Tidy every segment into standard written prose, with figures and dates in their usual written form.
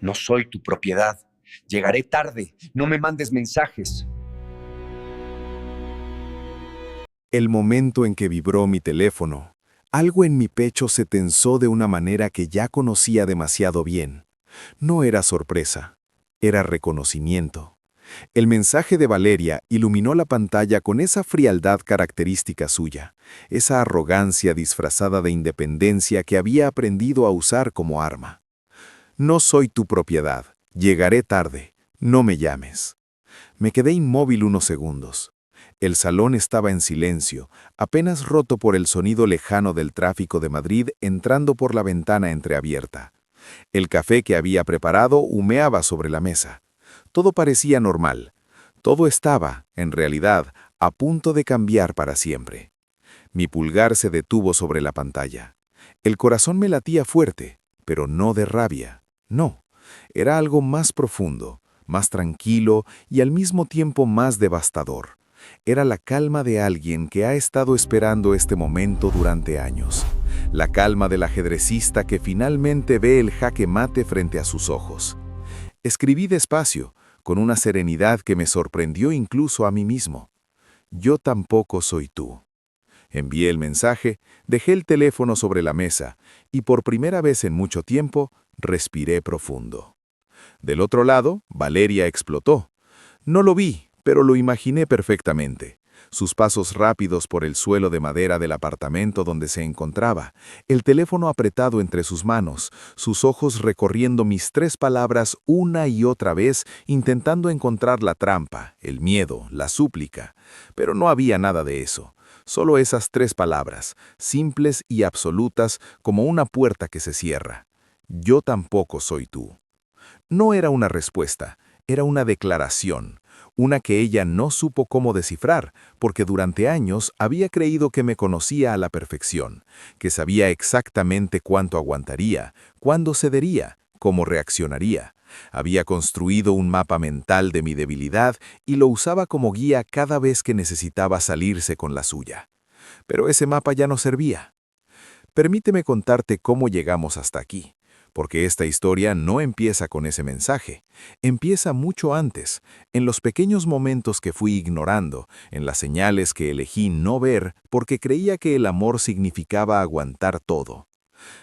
No soy tu propiedad. Llegaré tarde. No me mandes mensajes. El momento en que vibró mi teléfono, algo en mi pecho se tensó de una manera que ya conocía demasiado bien. No era sorpresa, era reconocimiento. El mensaje de Valeria iluminó la pantalla con esa frialdad característica suya, esa arrogancia disfrazada de independencia que había aprendido a usar como arma. No soy tu propiedad, llegaré tarde, no me llames. Me quedé inmóvil unos segundos. El salón estaba en silencio, apenas roto por el sonido lejano del tráfico de Madrid entrando por la ventana entreabierta. El café que había preparado humeaba sobre la mesa. Todo parecía normal. Todo estaba, en realidad, a punto de cambiar para siempre. Mi pulgar se detuvo sobre la pantalla. El corazón me latía fuerte, pero no de rabia. No, era algo más profundo, más tranquilo y al mismo tiempo más devastador. Era la calma de alguien que ha estado esperando este momento durante años. La calma del ajedrecista que finalmente ve el jaque mate frente a sus ojos. Escribí despacio, con una serenidad que me sorprendió incluso a mí mismo. Yo tampoco soy tú. Envié el mensaje, dejé el teléfono sobre la mesa y por primera vez en mucho tiempo respiré profundo. Del otro lado, Valeria explotó. No lo vi, pero lo imaginé perfectamente. Sus pasos rápidos por el suelo de madera del apartamento donde se encontraba, el teléfono apretado entre sus manos, sus ojos recorriendo mis 3 palabras una y otra vez, intentando encontrar la trampa, el miedo, la súplica. Pero no había nada de eso. Solo esas 3 palabras, simples y absolutas como una puerta que se cierra. Yo tampoco soy tú. No era una respuesta, era una declaración. Una que ella no supo cómo descifrar, porque durante años había creído que me conocía a la perfección, que sabía exactamente cuánto aguantaría, cuándo cedería, cómo reaccionaría. Había construido un mapa mental de mi debilidad y lo usaba como guía cada vez que necesitaba salirse con la suya. Pero ese mapa ya no servía. Permíteme contarte cómo llegamos hasta aquí. Porque esta historia no empieza con ese mensaje. Empieza mucho antes, en los pequeños momentos que fui ignorando, en las señales que elegí no ver porque creía que el amor significaba aguantar todo.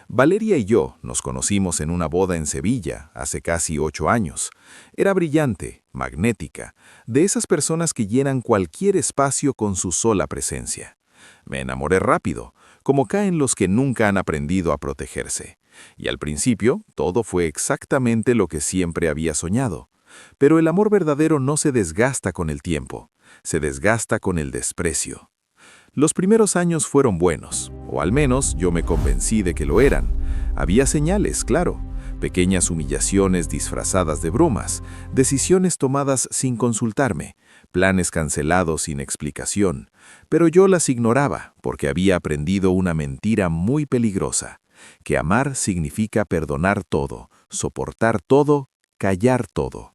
Valeria y yo nos conocimos en una boda en Sevilla hace casi 8 años. Era brillante, magnética, de esas personas que llenan cualquier espacio con su sola presencia. Me enamoré rápido, como caen los que nunca han aprendido a protegerse. Y al principio, todo fue exactamente lo que siempre había soñado. Pero el amor verdadero no se desgasta con el tiempo, se desgasta con el desprecio. Los primeros años fueron buenos, o al menos yo me convencí de que lo eran. Había señales, claro, pequeñas humillaciones disfrazadas de bromas, decisiones tomadas sin consultarme, planes cancelados sin explicación, pero yo las ignoraba porque había aprendido una mentira muy peligrosa. Que amar significa perdonar todo, soportar todo, callar todo.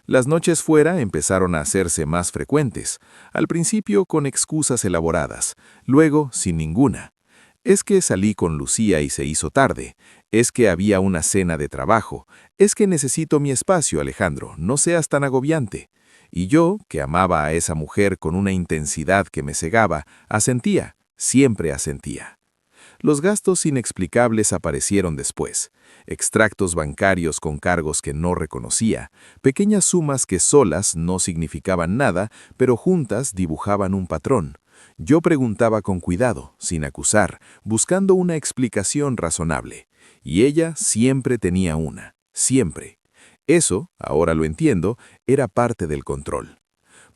Las noches fuera empezaron a hacerse más frecuentes, al principio con excusas elaboradas, luego sin ninguna. Es que salí con Lucía y se hizo tarde, es que había una cena de trabajo, es que necesito mi espacio, Alejandro, no seas tan agobiante. Y yo, que amaba a esa mujer con una intensidad que me cegaba, asentía, siempre asentía. Los gastos inexplicables aparecieron después. Extractos bancarios con cargos que no reconocía, pequeñas sumas que solas no significaban nada, pero juntas dibujaban un patrón. Yo preguntaba con cuidado, sin acusar, buscando una explicación razonable. Y ella siempre tenía una, siempre. Eso, ahora lo entiendo, era parte del control.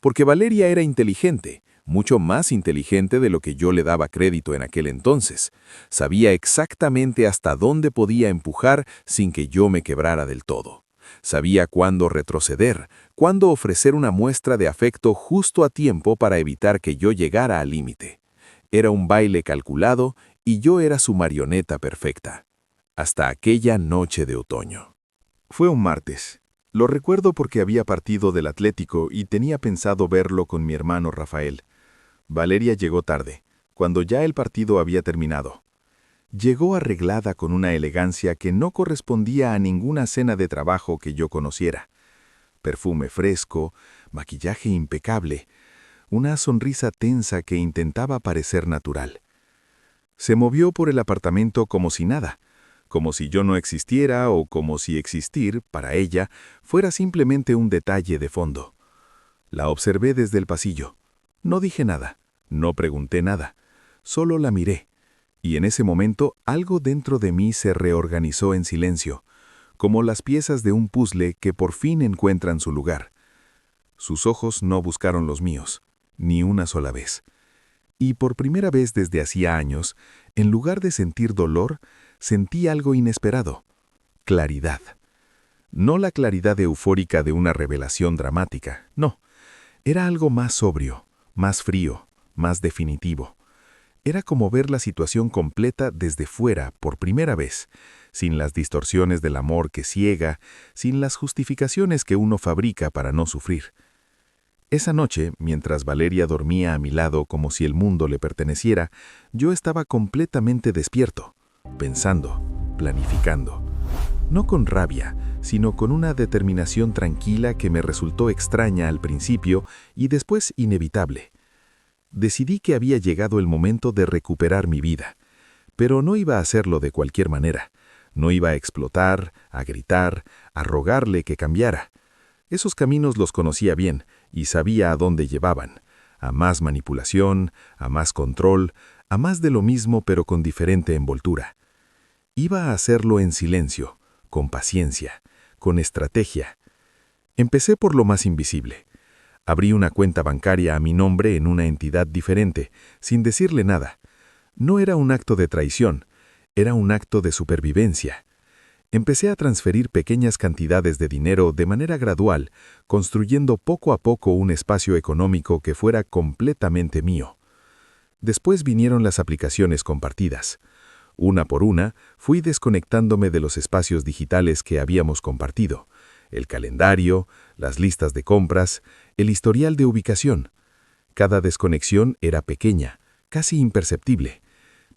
Porque Valeria era inteligente, mucho más inteligente de lo que yo le daba crédito en aquel entonces. Sabía exactamente hasta dónde podía empujar sin que yo me quebrara del todo. Sabía cuándo retroceder, cuándo ofrecer una muestra de afecto justo a tiempo para evitar que yo llegara al límite. Era un baile calculado y yo era su marioneta perfecta. Hasta aquella noche de otoño. Fue un martes. Lo recuerdo porque había partido del Atlético y tenía pensado verlo con mi hermano Rafael. Valeria llegó tarde, cuando ya el partido había terminado. Llegó arreglada con una elegancia que no correspondía a ninguna cena de trabajo que yo conociera. Perfume fresco, maquillaje impecable, una sonrisa tensa que intentaba parecer natural. Se movió por el apartamento como si nada, como si yo no existiera o como si existir, para ella, fuera simplemente un detalle de fondo. La observé desde el pasillo. No dije nada, no pregunté nada, solo la miré. Y en ese momento algo dentro de mí se reorganizó en silencio, como las piezas de un puzzle que por fin encuentran su lugar. Sus ojos no buscaron los míos, ni una sola vez. Y por primera vez desde hacía años, en lugar de sentir dolor, sentí algo inesperado: claridad. No la claridad eufórica de una revelación dramática, no. Era algo más sobrio, más frío, más definitivo. Era como ver la situación completa desde fuera por primera vez, sin las distorsiones del amor que ciega, sin las justificaciones que uno fabrica para no sufrir. Esa noche, mientras Valeria dormía a mi lado como si el mundo le perteneciera, yo estaba completamente despierto, pensando, planificando. No con rabia, sino con una determinación tranquila que me resultó extraña al principio y después inevitable. Decidí que había llegado el momento de recuperar mi vida, pero no iba a hacerlo de cualquier manera. No iba a explotar, a gritar, a rogarle que cambiara. Esos caminos los conocía bien y sabía a dónde llevaban: a más manipulación, a más control, a más de lo mismo pero con diferente envoltura. Iba a hacerlo en silencio, con paciencia, con estrategia. Empecé por lo más invisible. Abrí una cuenta bancaria a mi nombre en una entidad diferente, sin decirle nada. No era un acto de traición, era un acto de supervivencia. Empecé a transferir pequeñas cantidades de dinero de manera gradual, construyendo poco a poco un espacio económico que fuera completamente mío. Después vinieron las aplicaciones compartidas. Una por una, fui desconectándome de los espacios digitales que habíamos compartido: el calendario, las listas de compras, el historial de ubicación. Cada desconexión era pequeña, casi imperceptible,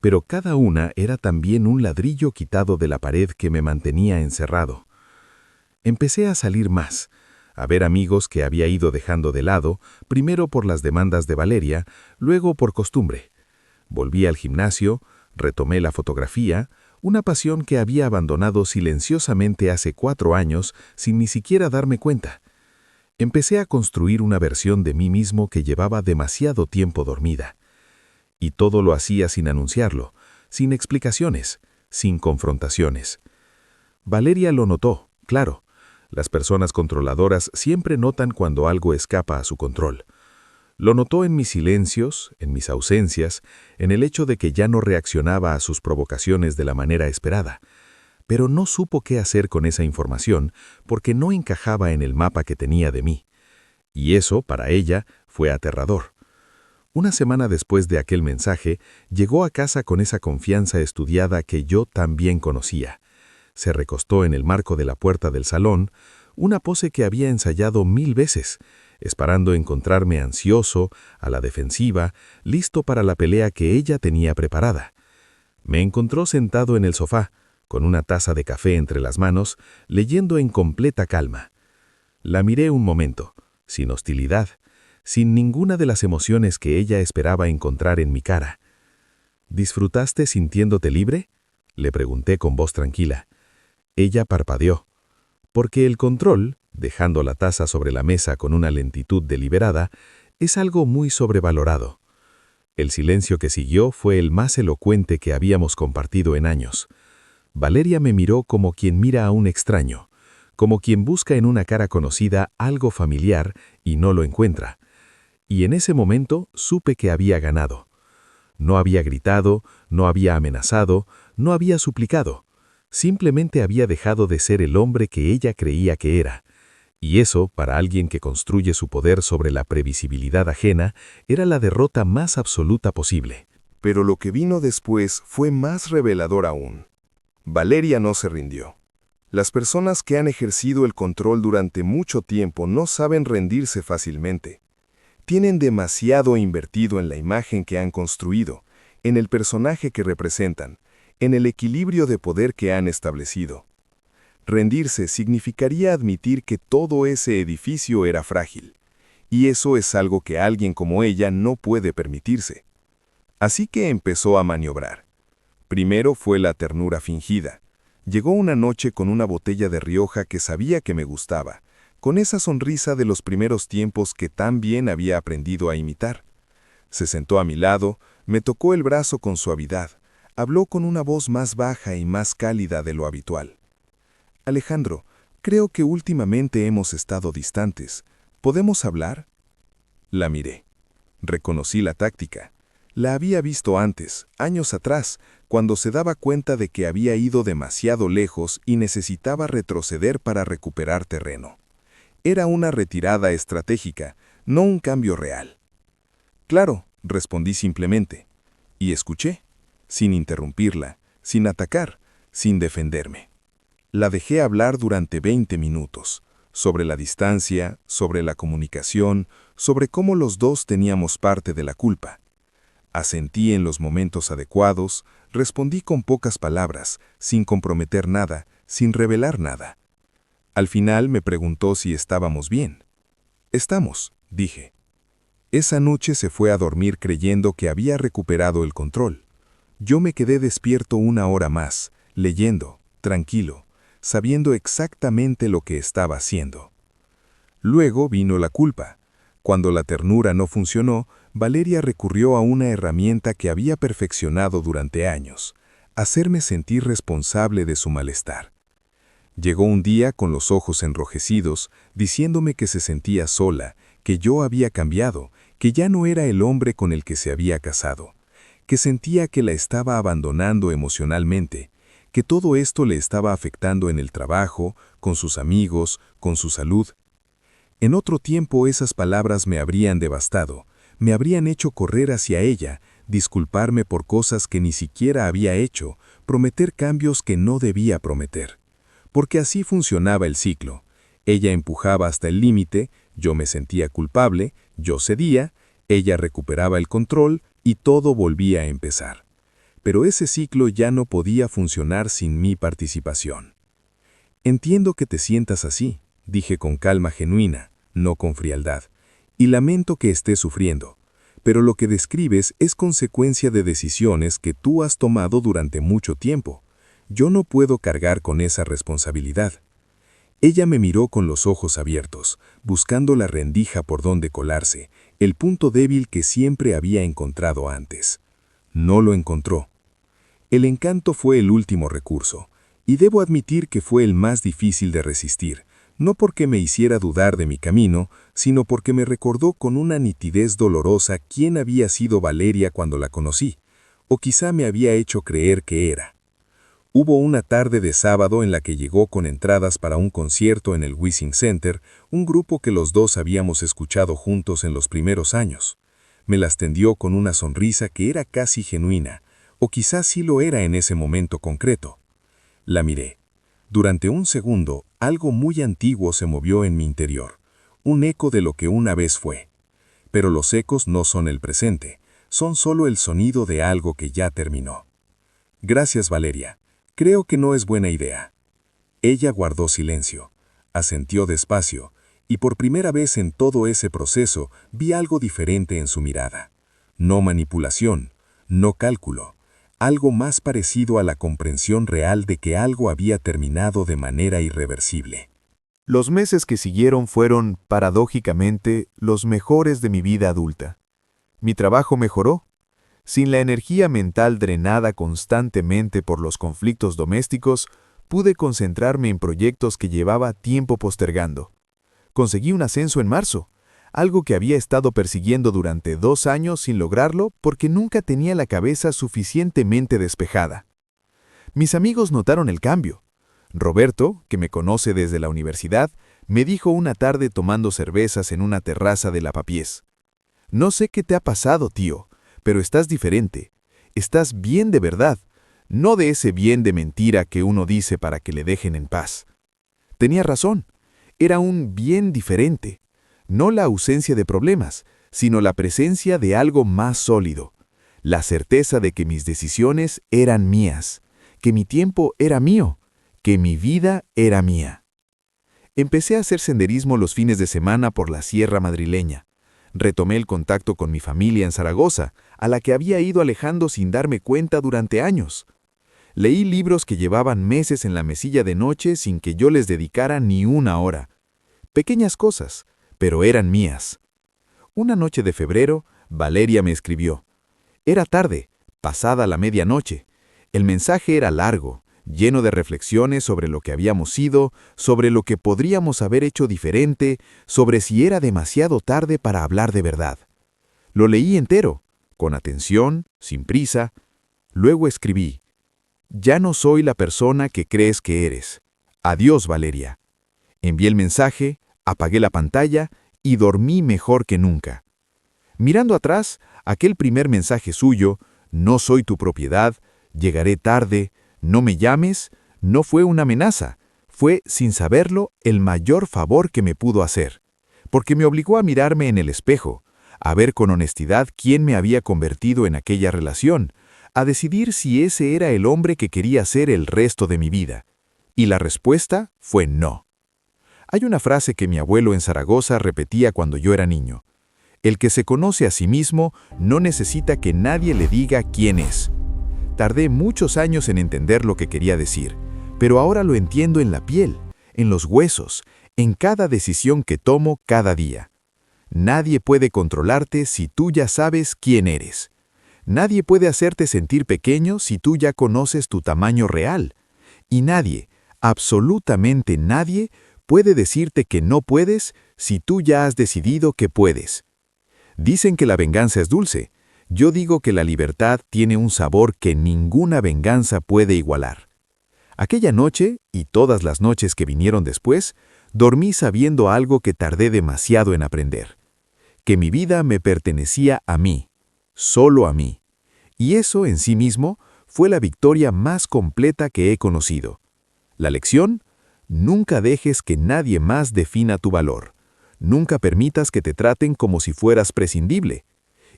pero cada una era también un ladrillo quitado de la pared que me mantenía encerrado. Empecé a salir más, a ver amigos que había ido dejando de lado, primero por las demandas de Valeria, luego por costumbre. Volví al gimnasio, retomé la fotografía, una pasión que había abandonado silenciosamente hace 4 años sin ni siquiera darme cuenta. Empecé a construir una versión de mí mismo que llevaba demasiado tiempo dormida. Y todo lo hacía sin anunciarlo, sin explicaciones, sin confrontaciones. Valeria lo notó, claro. Las personas controladoras siempre notan cuando algo escapa a su control. Lo notó en mis silencios, en mis ausencias, en el hecho de que ya no reaccionaba a sus provocaciones de la manera esperada. Pero no supo qué hacer con esa información porque no encajaba en el mapa que tenía de mí. Y eso, para ella, fue aterrador. Una semana después de aquel mensaje, llegó a casa con esa confianza estudiada que yo también conocía. Se recostó en el marco de la puerta del salón, una pose que había ensayado 1000 veces, esperando encontrarme ansioso, a la defensiva, listo para la pelea que ella tenía preparada. Me encontró sentado en el sofá, con una taza de café entre las manos, leyendo en completa calma. La miré un momento, sin hostilidad, sin ninguna de las emociones que ella esperaba encontrar en mi cara. ¿Disfrutaste sintiéndote libre?, le pregunté con voz tranquila. Ella parpadeó. Porque el control, dejando la taza sobre la mesa con una lentitud deliberada, es algo muy sobrevalorado. El silencio que siguió fue el más elocuente que habíamos compartido en años. Valeria me miró como quien mira a un extraño, como quien busca en una cara conocida algo familiar y no lo encuentra. Y en ese momento supe que había ganado. No había gritado, no había amenazado, no había suplicado. Simplemente había dejado de ser el hombre que ella creía que era. Y eso, para alguien que construye su poder sobre la previsibilidad ajena, era la derrota más absoluta posible. Pero lo que vino después fue más revelador aún. Valeria no se rindió. Las personas que han ejercido el control durante mucho tiempo no saben rendirse fácilmente. Tienen demasiado invertido en la imagen que han construido, en el personaje que representan, en el equilibrio de poder que han establecido. Rendirse significaría admitir que todo ese edificio era frágil, y eso es algo que alguien como ella no puede permitirse. Así que empezó a maniobrar. Primero fue la ternura fingida. Llegó una noche con una botella de Rioja que sabía que me gustaba, con esa sonrisa de los primeros tiempos que tan bien había aprendido a imitar. Se sentó a mi lado, me tocó el brazo con suavidad, habló con una voz más baja y más cálida de lo habitual. «Alejandro, creo que últimamente hemos estado distantes. ¿Podemos hablar?» La miré. Reconocí la táctica. La había visto antes, años atrás, cuando se daba cuenta de que había ido demasiado lejos y necesitaba retroceder para recuperar terreno. Era una retirada estratégica, no un cambio real. «Claro», respondí simplemente. Y escuché, sin interrumpirla, sin atacar, sin defenderme. La dejé hablar durante 20 minutos, sobre la distancia, sobre la comunicación, sobre cómo los dos teníamos parte de la culpa. Asentí en los momentos adecuados, respondí con pocas palabras, sin comprometer nada, sin revelar nada. Al final me preguntó si estábamos bien. «Estamos», dije. Esa noche se fue a dormir creyendo que había recuperado el control. Yo me quedé despierto una hora más, leyendo, tranquilo, sabiendo exactamente lo que estaba haciendo. Luego vino la culpa. Cuando la ternura no funcionó, Valeria recurrió a una herramienta que había perfeccionado durante años, hacerme sentir responsable de su malestar. Llegó un día con los ojos enrojecidos, diciéndome que se sentía sola, que yo había cambiado, que ya no era el hombre con el que se había casado, que sentía que la estaba abandonando emocionalmente, que todo esto le estaba afectando en el trabajo, con sus amigos, con su salud. En otro tiempo esas palabras me habrían devastado, me habrían hecho correr hacia ella, disculparme por cosas que ni siquiera había hecho, prometer cambios que no debía prometer. Porque así funcionaba el ciclo. Ella empujaba hasta el límite, yo me sentía culpable, yo cedía, ella recuperaba el control y todo volvía a empezar. Pero ese ciclo ya no podía funcionar sin mi participación. «Entiendo que te sientas así», dije con calma genuina, no con frialdad, «y lamento que estés sufriendo, pero lo que describes es consecuencia de decisiones que tú has tomado durante mucho tiempo. Yo no puedo cargar con esa responsabilidad». Ella me miró con los ojos abiertos, buscando la rendija por donde colarse, el punto débil que siempre había encontrado antes. No lo encontró. El encanto fue el último recurso, y debo admitir que fue el más difícil de resistir, no porque me hiciera dudar de mi camino, sino porque me recordó con una nitidez dolorosa quién había sido Valeria cuando la conocí, o quizá me había hecho creer que era. Hubo una tarde de sábado en la que llegó con entradas para un concierto en el Wissing Center, un grupo que los dos habíamos escuchado juntos en los primeros años. Me las tendió con una sonrisa que era casi genuina, o quizás sí lo era en ese momento concreto. La miré. Durante un segundo, algo muy antiguo se movió en mi interior, un eco de lo que una vez fue. Pero los ecos no son el presente, son solo el sonido de algo que ya terminó. «Gracias, Valeria. Creo que no es buena idea». Ella guardó silencio, asintió despacio, y por primera vez en todo ese proceso vi algo diferente en su mirada. No manipulación, no cálculo, algo más parecido a la comprensión real de que algo había terminado de manera irreversible. Los meses que siguieron fueron, paradójicamente, los mejores de mi vida adulta. Mi trabajo mejoró. Sin la energía mental drenada constantemente por los conflictos domésticos, pude concentrarme en proyectos que llevaba tiempo postergando. Conseguí un ascenso en marzo, algo que había estado persiguiendo durante 2 años sin lograrlo porque nunca tenía la cabeza suficientemente despejada. Mis amigos notaron el cambio. Roberto, que me conoce desde la universidad, me dijo una tarde tomando cervezas en una terraza de Lavapiés: «No sé qué te ha pasado, tío, pero estás diferente. Estás bien de verdad, no de ese bien de mentira que uno dice para que le dejen en paz». Tenía razón, era un bien diferente. No la ausencia de problemas, sino la presencia de algo más sólido. La certeza de que mis decisiones eran mías, que mi tiempo era mío, que mi vida era mía. Empecé a hacer senderismo los fines de semana por la sierra madrileña. Retomé el contacto con mi familia en Zaragoza, a la que había ido alejando sin darme cuenta durante años. Leí libros que llevaban meses en la mesilla de noche sin que yo les dedicara ni una hora. Pequeñas cosas, pero eran mías. Una noche de febrero, Valeria me escribió. Era tarde, pasada la medianoche. El mensaje era largo, lleno de reflexiones sobre lo que habíamos sido, sobre lo que podríamos haber hecho diferente, sobre si era demasiado tarde para hablar de verdad. Lo leí entero, con atención, sin prisa. Luego escribí: «Ya no soy la persona que crees que eres. Adiós, Valeria». Envié el mensaje, apagué la pantalla y dormí mejor que nunca. Mirando atrás, aquel primer mensaje suyo, «No soy tu propiedad, llegaré tarde, no me llames», no fue una amenaza, fue, sin saberlo, el mayor favor que me pudo hacer, porque me obligó a mirarme en el espejo, a ver con honestidad quién me había convertido en aquella relación, a decidir si ese era el hombre que quería ser el resto de mi vida. Y la respuesta fue no. Hay una frase que mi abuelo en Zaragoza repetía cuando yo era niño: «El que se conoce a sí mismo no necesita que nadie le diga quién es». Tardé muchos años en entender lo que quería decir, pero ahora lo entiendo en la piel, en los huesos, en cada decisión que tomo cada día. Nadie puede controlarte si tú ya sabes quién eres. Nadie puede hacerte sentir pequeño si tú ya conoces tu tamaño real. Y nadie, absolutamente nadie, puede decirte que no puedes si tú ya has decidido que puedes. Dicen que la venganza es dulce. Yo digo que la libertad tiene un sabor que ninguna venganza puede igualar. Aquella noche, y todas las noches que vinieron después, dormí sabiendo algo que tardé demasiado en aprender: que mi vida me pertenecía a mí, solo a mí. Y eso en sí mismo fue la victoria más completa que he conocido. La lección: nunca dejes que nadie más defina tu valor. Nunca permitas que te traten como si fueras prescindible.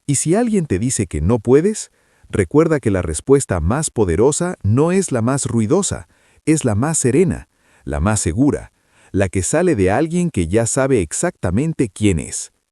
Y si alguien te dice que no puedes, recuerda que la respuesta más poderosa no es la más ruidosa, es la más serena, la más segura, la que sale de alguien que ya sabe exactamente quién es.